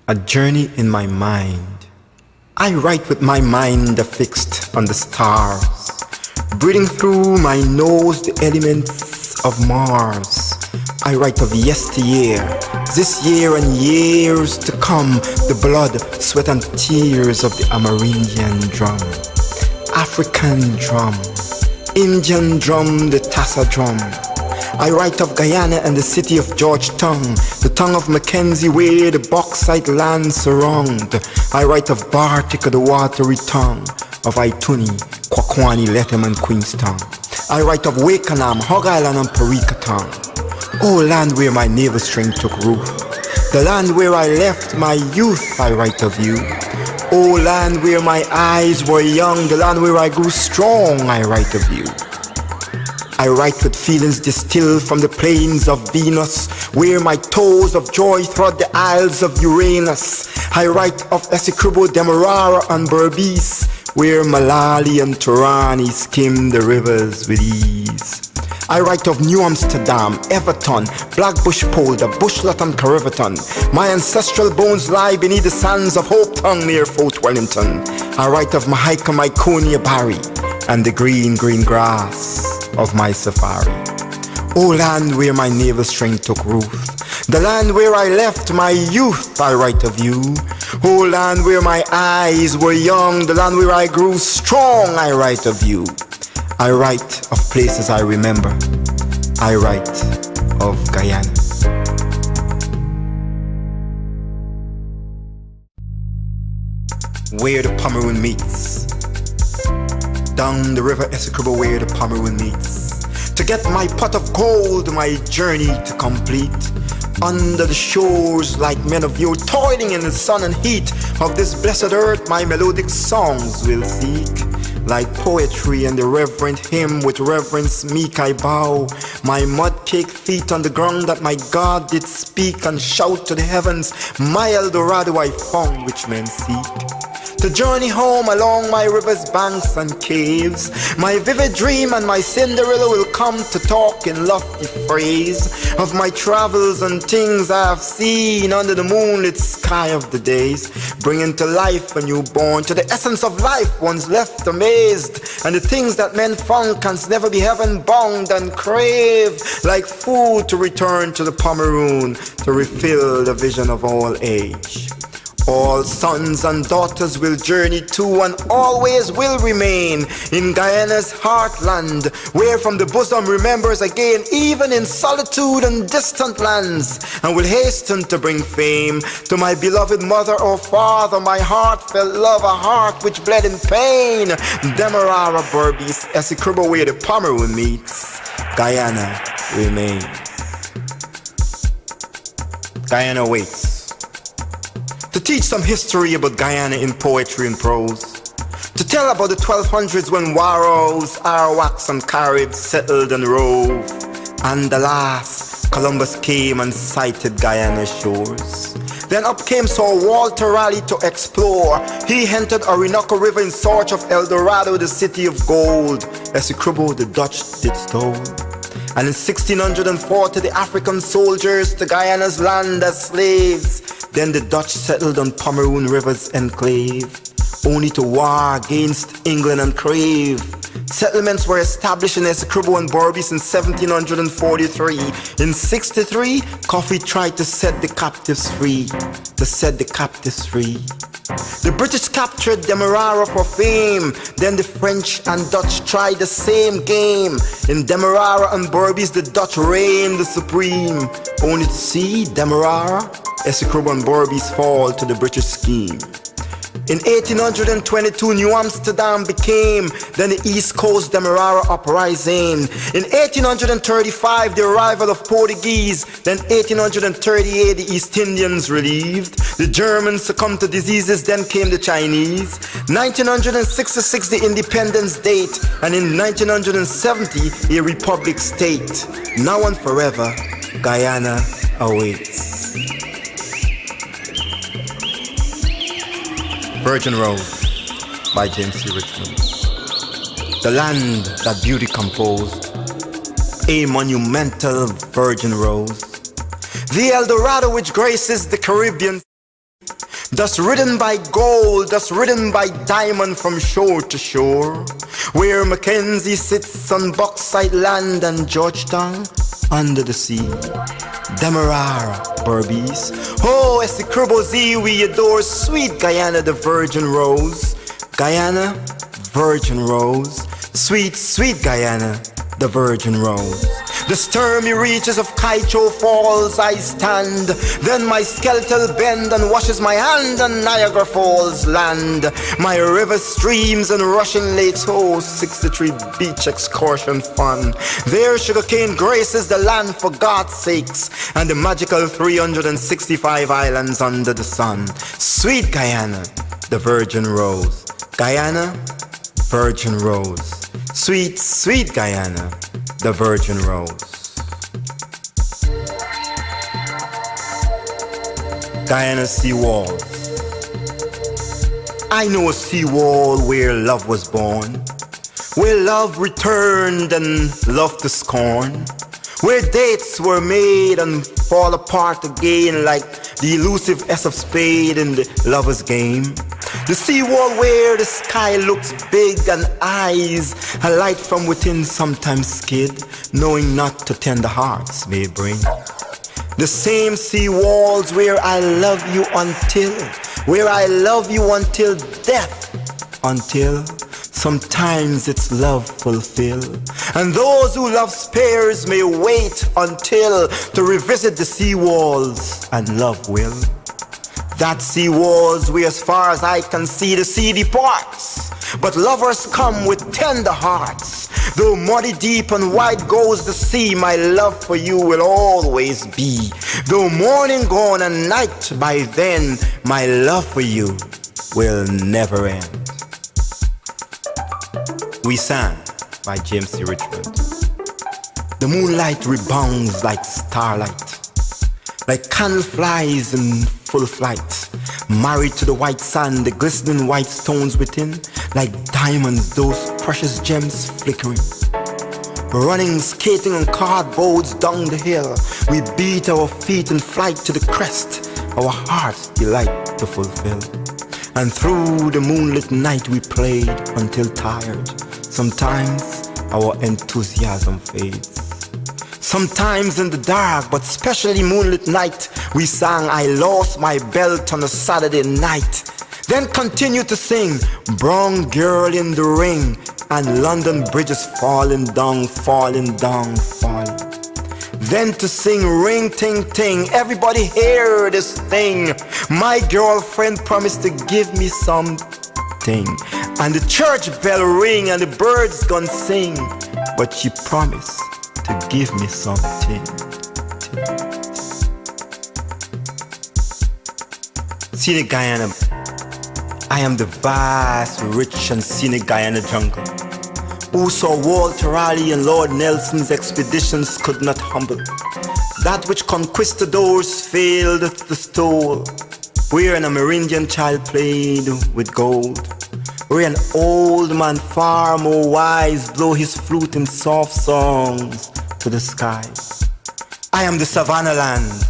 A journey in my mind. I write with my mind affixed on the stars, breathing through my nose the elements of Mars. I write of yesteryear, this year and years to come, the blood, sweat and tears of the Amerindian drum, African drum, Indian drum, the Tassa drum. I write of Guyana and the city of Georgetown, the tongue of Mackenzie where the bauxite lands surround. I write of Bartica, the watery tongue, of Ituni, Kwakwani, Lethem and Queenstown. I write of Wakenham, Hog Island and Parika Town. Oh, land where my navel string took root, the land where I left my youth, I write of you. Oh, land where my eyes were young, the land where I grew strong, I write of you. I write with feelings distilled from the plains of Venus, where my toes of joy trod the isles of Uranus. I write of Essequibo, Demerara and Berbice, where Malali and Turani skim the rivers with ease. I write of New Amsterdam, Everton, Blackbush Polder, Bushlot and Carriverton. My ancestral bones lie beneath the sands of Hope Tongue near Fort Wellington. I write of Mahaika, Myconia, Barry, and the green, green grass of my safari. Oh, land where my navel string took root, the land where I left my youth, I write of you. Oh, land where my eyes were young, the land where I grew strong, I write of you. I write of places I remember, I write of Guyana. Where the Pomeroon meets, down the river Essequibo where the Pomeroon meets, to get my pot of gold, my journey to complete. Under the shores like men of yore, toiling in the sun and heat of this blessed earth, my melodic songs will seek. Like poetry and the reverent hymn, with reverence meek I bow my mud-caked feet on the ground that my God did speak, and shout to the heavens, my Eldorado I found which men seek. To journey home along my river's banks and caves, my vivid dream and my Cinderella will come to talk in lofty phrase of my travels and things I have seen under the moonlit sky of the days, bringing to life a newborn, to the essence of life one's left amazed, and the things that men found can never be heaven bound, and crave like food to return to the Pomeroon to refill the vision of all age. All sons and daughters will journey to and always will remain in Guyana's heartland, where from the bosom remembers again, even in solitude and distant lands, and will hasten to bring fame to my beloved mother or father, my heartfelt love, a heart which bled in pain. Demerara, Berbice, Essequibo where the Pomeroon meets, Guyana remains. Guyana waits. To teach some history about Guyana in poetry and prose. To tell about the 1200s when Warrows, Arawaks and Caribs settled and roved. And alas, Columbus came and sighted Guyana's shores. Then up came Sir Walter Raleigh to explore. He entered Orinoco River in search of El Dorado, the city of gold. Essequibo the Dutch did stole. And in 1640 the African soldiers to Guyana's land as slaves. Then the Dutch settled on Pomeroon River's enclave, only to war against England and crave. Settlements were established in Essequibo and Berbice in 1743. In 63, Coffee tried to set the captives free, The British captured Demerara for fame. Then the French and Dutch tried the same game. In Demerara and Berbice the Dutch reigned the supreme, only to see Demerara, Essequibo and Berbice fall to the British scheme. In 1822, New Amsterdam became then the East Coast Demerara uprising. In 1835, the arrival of Portuguese. Then 1838, the East Indians relieved. The Germans succumbed to diseases. Then came the Chinese. 1966, the independence date. And in 1970, a republic state. Now and forever, Guyana awaits. Virgin Rose by James C. Richmond. The land that beauty composed, a monumental virgin rose. The El Dorado which graces the Caribbean. Thus ridden by gold, thus ridden by diamond from shore to shore, where Mackenzie sits on bauxite land and Georgetown under the sea. Demerara, Berbice, oh, Essecubo-Z, we adore sweet Guyana, the virgin rose. Guyana, virgin rose, sweet, sweet Guyana, the virgin rose. The stormy reaches of Kaicho Falls I stand, then my skeletal bend and washes my hand on Niagara Falls land. My river streams and rushing lakes, oh, 63 beach excursion fun. There sugarcane graces the land for God's sakes, and the magical 365 islands under the sun. Sweet Guyana, the virgin rose. Guyana, virgin rose. Sweet, sweet Guyana, the virgin rose. Guyana seawall. I know a seawall where love was born, where love returned and love to scorn, where dates were made and fall apart again like the elusive S of spade in the lover's game. The seawall where the sky looks big and eyes a light from within sometimes skid, knowing not to tender hearts may bring. The same sea walls where I love you until, where I love you until death, until sometimes it's love fulfill. And those who love spares may wait until to revisit the sea walls and love will. That sea walls where as far as I can see the sea departs, but lovers come with tender hearts. Though muddy deep and wide goes the sea, my love for you will always be. Though morning gone and night by then, my love for you will never end. We sang by James C. Richmond. The moonlight rebounds like starlight, like candle flies in full flight, married to the white sand, the glistening white stones within, like diamonds, those precious gems flickering. Running, skating on cardboards down the hill, we beat our feet in flight to the crest, our hearts delight to fulfill. And through the moonlit night we played until tired. Sometimes our enthusiasm fades. Sometimes in the dark, but especially moonlit night, we sang I Lost My Belt on a Saturday night. Then continue to sing Brown Girl in the Ring and London Bridges falling down, falling down, falling. Then to sing Ring Ting Ting, everybody hear this thing. My girlfriend promised to give me something, and the church bell ring and the birds gonna sing, but she promised to give me something. Scenic Guyana. I am the vast, rich and scenic Guyana jungle, who saw Walter Raleigh and Lord Nelson's expeditions could not humble. That which conquistadors failed to stole, where an Amerindian child played with gold, where an old man far more wise blow his flute in soft songs to the sky. I am the savannah land.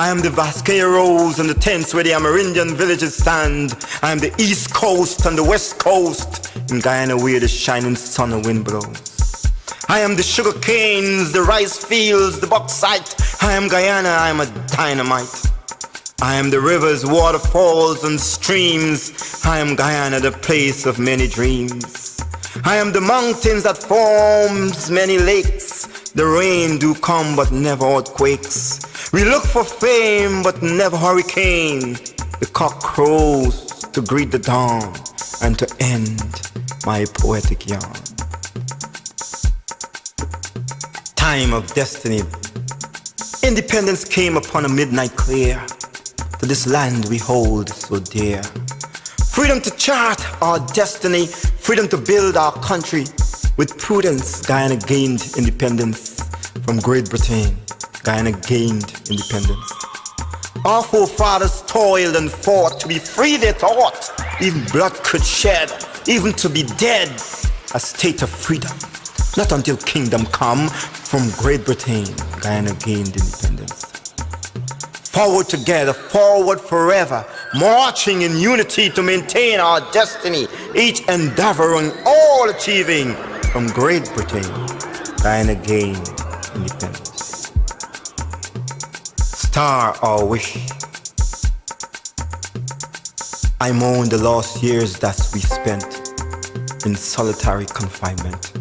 I am the Vasqueiros and the tents where the Amerindian villages stand. I am the east coast and the west coast in Guyana where the shining sun and wind blows. I am the sugar canes, the rice fields, the bauxite. I am Guyana, I am a dynamite. I am the rivers, waterfalls and streams. I am Guyana, the place of many dreams. I am the mountains that forms many lakes. The rain do come but never earthquakes. We look for fame but never hurricane. The cock crows to greet the dawn and to end my poetic yarn. Time of destiny. Independence came upon a midnight clear. To this land we hold so dear. Freedom to chart our destiny. Freedom to build our country. With prudence, Guyana gained independence from Great Britain. Guyana gained independence. Our forefathers toiled and fought to be free, they thought. Even blood could shed, even to be dead. A state of freedom. Not until kingdom come from Great Britain, Guyana gained independence. Forward together, forward forever. marching in unity to maintain our destiny, each endeavoring, all achieving from Great Britain, thine again independence. Star our wish. I mourn the lost years that we spent in solitary confinement.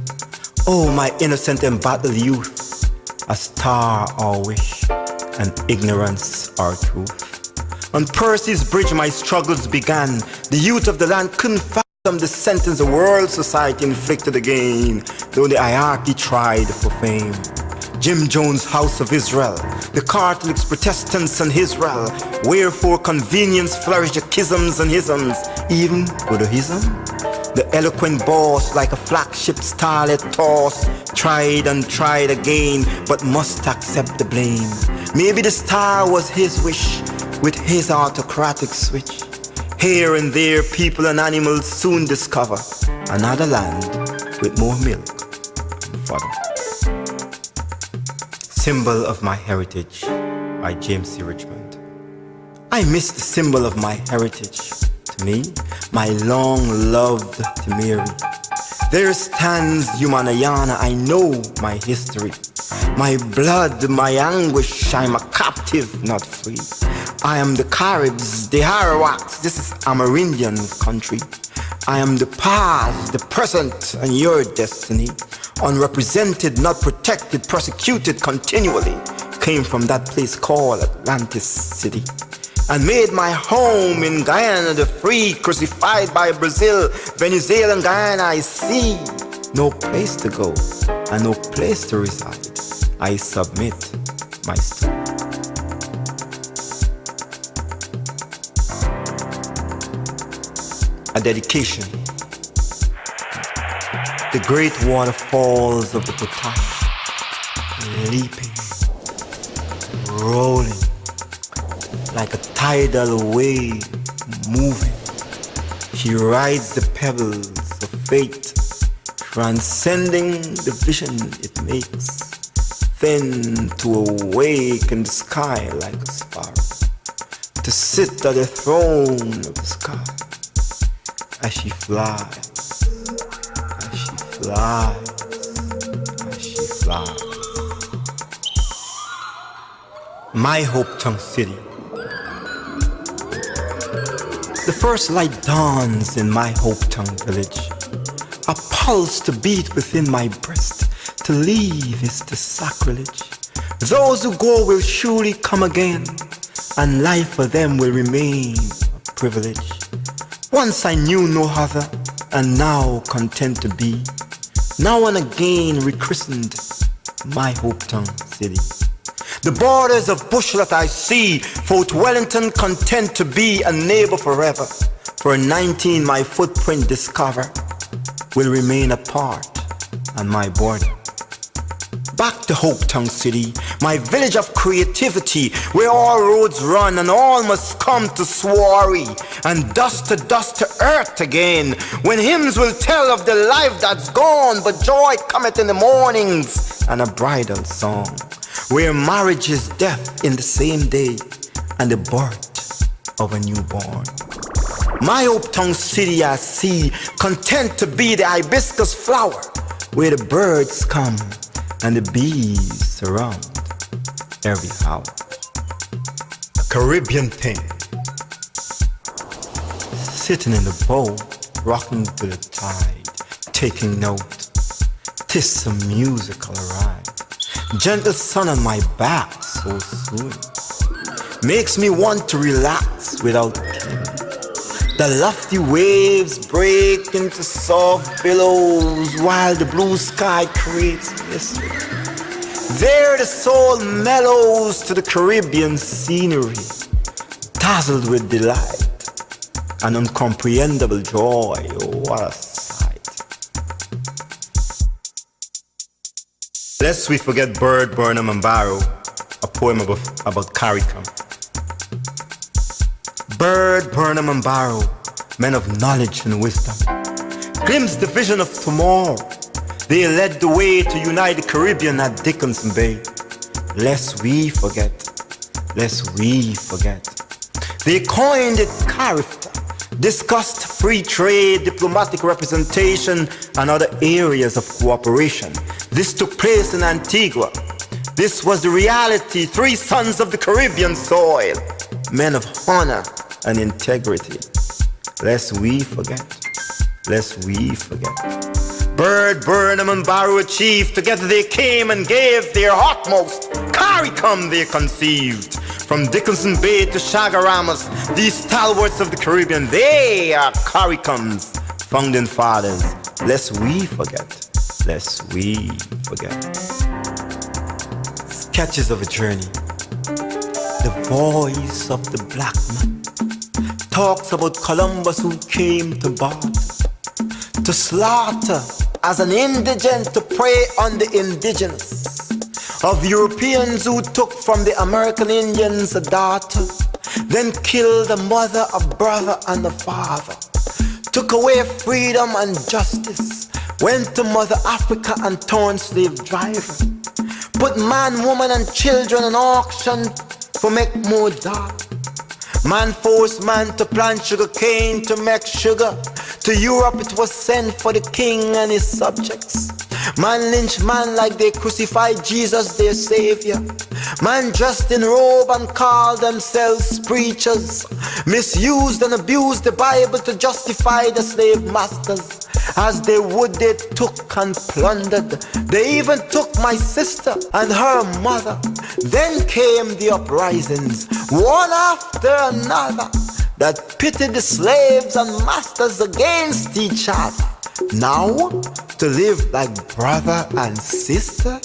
Oh, my innocent embattled youth, a star our wish, and ignorance our truth. On Percy's bridge my struggles began. The youth of the land couldn't fathom the sentence the world society inflicted again, though the hierarchy tried for fame. Jim Jones' House of Israel, the Catholics, Protestants, and Israel, wherefore convenience flourished the schisms and isms, even Buddhism. The eloquent boss, like a flagship starlet tossed, tried and tried again, but must accept the blame. Maybe the star was his wish, with his autocratic switch. Here and there, people and animals soon discover another land with more milk and fodder. Symbol of My Heritage by James C. Richmond. I miss the symbol of my heritage. To me, my long-loved Timeri. There stands Humanayana, I know my history. My blood, my anguish, I'm a captive, not free. I am the Caribs, the Arawaks, this is Amerindian country. I am the past, the present, and your destiny. Unrepresented, not protected, persecuted continually. Came from that place called Atlantis City. And made my home in Guyana, the free, crucified by Brazil, Venezuela and Guyana, I see. No place to go, and no place to reside. I submit my story. A dedication. The great waterfalls of the Potomac, leaping, rolling, like a tidal wave moving. She rides the pebbles of fate, transcending the vision it makes, then to awake in the sky like a spark, to sit at the throne of the sky as she flies, as she flies, as she flies. My Hopetown City. The first light dawns in my Hopetown village. A pulse to beat within my breast. To leave is the sacrilege. Those who go will surely come again, and life for them will remain a privilege. Once I knew no other, and now content to be. Now and again rechristened my Hopetown City. The borders of bushlet I see, Fort Wellington content to be a neighbor forever. For 19 my footprint discover will remain apart on my border. Back to Hopetown City, my village of creativity, where all roads run and all must come to soiree, and dust to earth again, when hymns will tell of the life that's gone, but joy cometh in the mornings, and a bridal song, where marriage is death in the same day, and the birth of a newborn. My Hopetown City I see, content to be the hibiscus flower, where the birds come and the bees surround every house. A Caribbean thing, sitting in the boat, rocking to the tide, taking note. 'Tis some musical ride. Gentle sun on my back, so sweet, makes me want to relax without care. The lofty waves break into soft billows while the blue sky creates mystery. There the soul mellows to the Caribbean scenery, dazzled with delight and uncomprehendable joy. Oh, what a sight. Lest we forget Bird, Burnham and Barrow, a poem about Caricom. Bird, Burnham and Barrow, men of knowledge and wisdom, glimpsed the vision of tomorrow. They led the way to unite the Caribbean at Dickinson Bay. Lest we forget, lest we forget. They coined it CARIFTA, discussed free trade, diplomatic representation, and other areas of cooperation. This took place in Antigua. This was the reality, 3 sons of the Caribbean soil, men of honor and integrity. Lest we forget, lest we forget. Bird, Burnham, and Barrow Chief, together they came and gave their utmost. CARICOM they conceived. From Dickinson Bay to Chagaramas, these stalwarts of the Caribbean, they are CARICOM's founding fathers. Lest we forget, lest we forget. Sketches of a journey. The voice of the black man talks about Columbus who came to barter, to slaughter as an indigent, to prey on the indigenous, of Europeans who took from the American Indians a daughter, then killed a mother, a brother, and a father, took away freedom and justice, went to Mother Africa and turned slave driver, put man, woman, and children in auction for make more dollars. Man forced man to plant sugar cane to make sugar. To Europe it was sent for the king and his subjects. Man lynched man like they crucified Jesus their savior. Man dressed in robe and called themselves preachers. Misused and abused the Bible to justify the slave masters. As they would, they took and plundered. They even took my sister and her mother. Then came the uprisings, one after another, that pitted the slaves and masters against each other. Now, to live like brother and sister?